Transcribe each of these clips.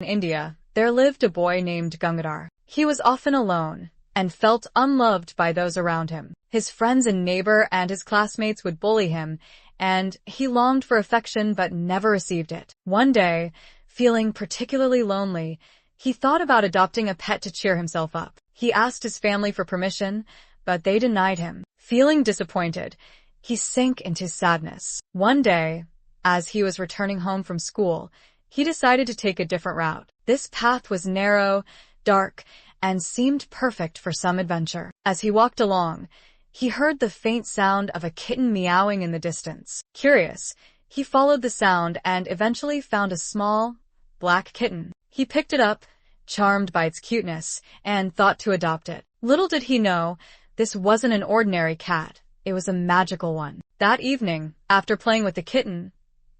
In India, there lived a boy named Gangadhar. He was often alone and felt unloved by those around him. His friends and neighbor and his classmates would bully him, and he longed for affection but never received it. One day, feeling particularly lonely, he thought about adopting a pet to cheer himself up. He asked his family for permission, but they denied him. Feeling disappointed, he sank into sadness. One day, as he was returning home from school, he decided to take a different route. This path was narrow, dark, and seemed perfect for some adventure. As he walked along, he heard the faint sound of a kitten meowing in the distance. Curious, he followed the sound and eventually found a small, black kitten. He picked it up, charmed by its cuteness, and thought to adopt it. Little did he know, this wasn't an ordinary cat. It was a magical one. That evening, after playing with the kitten,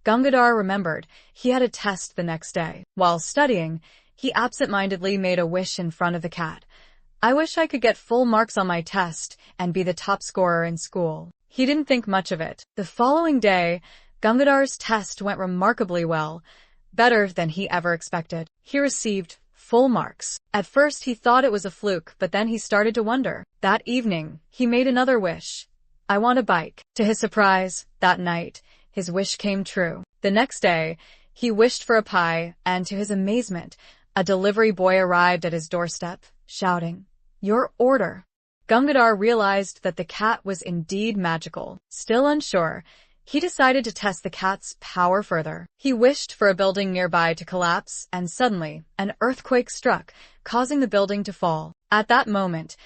Gangadhar remembered he had a test the next day. While studying, he absent-mindedly made a wish in front of the cat. "I wish I could get full marks on my test and be the top scorer in school." He didn't think much of it. The following day, Gangadhar's test went remarkably well, better than he ever expected. He received full marks. At first he thought it was a fluke, but then he started to wonder. That evening, he made another wish. "I want a bike." To his surprise, that night, his wish came true. The next day, he wished for a pie, and to his amazement, a delivery boy arrived at his doorstep, shouting, "Your order." Gangadhar realized that the cat was indeed magical. Still unsure, he decided to test the cat's power further. He wished for a building nearby to collapse, and suddenly, an earthquake struck, causing the building to fall. At that moment,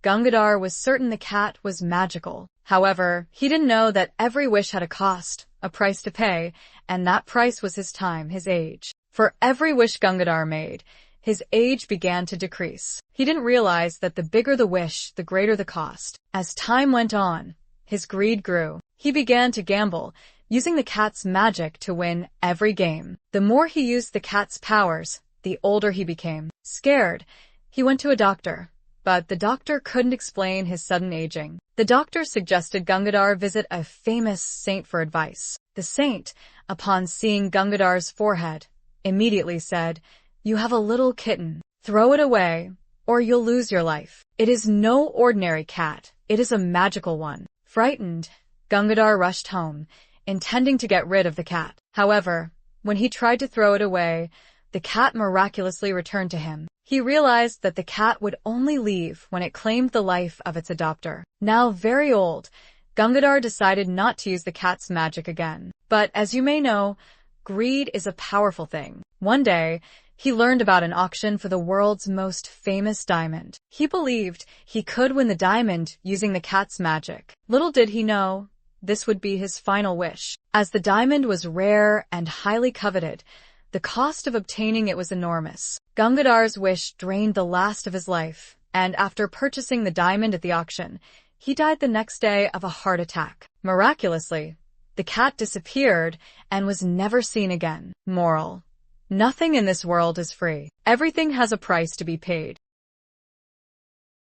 Gangadhar was certain the cat was magical. However, he didn't know that every wish had a cost, a price to pay, and that price was his time, his age. For every wish Gangadhar made, his age began to decrease. He didn't realize that the bigger the wish, the greater the cost. As time went on, his greed grew. He began to gamble, using the cat's magic to win every game. The more he used the cat's powers, the older he became. Scared, he went to a doctor, but the doctor couldn't explain his sudden aging. The doctor suggested Gangadhar visit a famous saint for advice. The saint, upon seeing Gangadhar's forehead, immediately said, "You have a little kitten. Throw it away, or you'll lose your life. It is no ordinary cat. It is a magical one." Frightened, Gangadhar rushed home, intending to get rid of the cat. However, when he tried to throw it away, the cat miraculously returned to him. He realized that the cat would only leave when it claimed the life of its adopter. Now very old, Gangadhar decided not to use the cat's magic again. But as you may know, greed is a powerful thing. One day, he learned about an auction for the world's most famous diamond. He believed he could win the diamond using the cat's magic. Little did he know, this would be his final wish. As the diamond was rare and highly coveted, the cost of obtaining it was enormous. Gangadhar's wish drained the last of his life, and after purchasing the diamond at the auction, he died the next day of a heart attack. Miraculously, the cat disappeared and was never seen again. Moral: nothing in this world is free. Everything has a price to be paid.